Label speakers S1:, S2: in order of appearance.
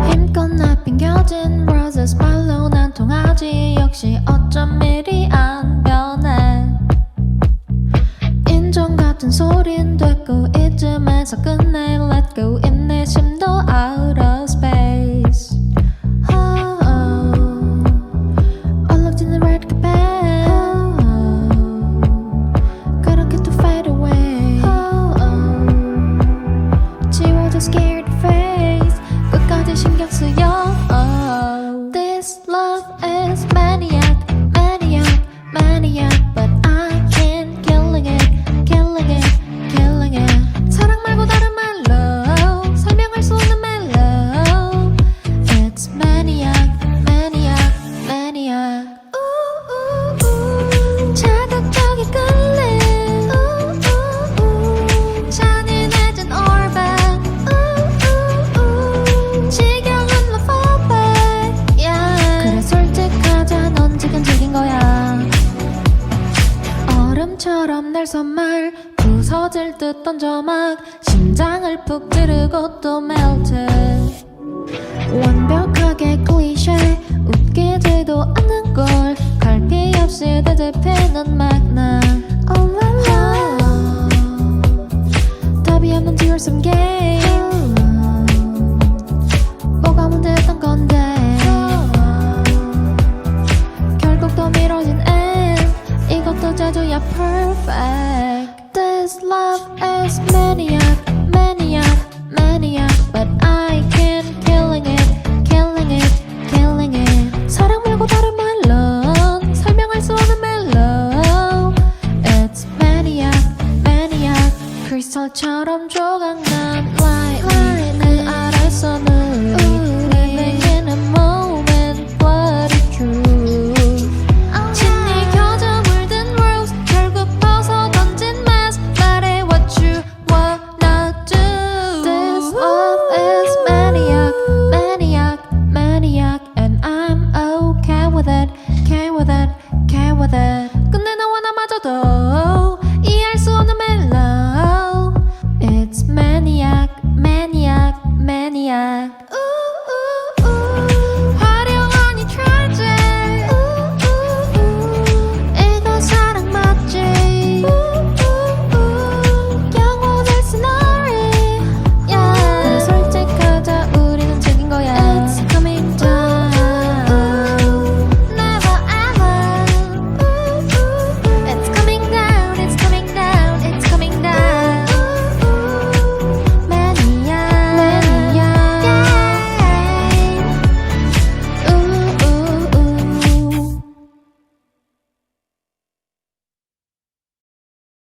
S1: 힘껏 내팽겨진 브라질 말로 난 통하지. 역시 어쩜 일이 안 변해. 인정 같은 소린 됐고 이쯤에서 끝내. Let go 인내심도 out of space. 얼룩지는 red carpet. 그렇게 to fade away. 지워져 scared face. 끝까지 신경 쓰여. This love is maniac, maniac, maniac. But I can't killing it, killing it, killing it. 사랑 말고 다른 말로 설명할 수 없는 멜로. It's maniac, maniac, maniac. 자극적인 끌림. 잔인해진 orbit. 지겨운 love back. Yeah. 그래 솔직하자, 넌 지금 즐긴 거야. 얼음처럼 날 선말 부서질 듯 던져 막 심장을 푹 찌르고 또 melt. 완벽하게 클리셰 웃기지도 않는 걸 갈피 없이 되짚히는 막나. Oh la la. 답이 없는 tearsome game. 뭐가 문제였던 건데. 결국 또 미뤄진 end. 이것도 제조야 perfect. This love is maniac, maniac, maniac. But I can't killing it, killing it, killing it. 사랑 말고 다른 말로 설명할 수 없는 멜로. It's maniac, maniac. 크리스탈처럼 조각나.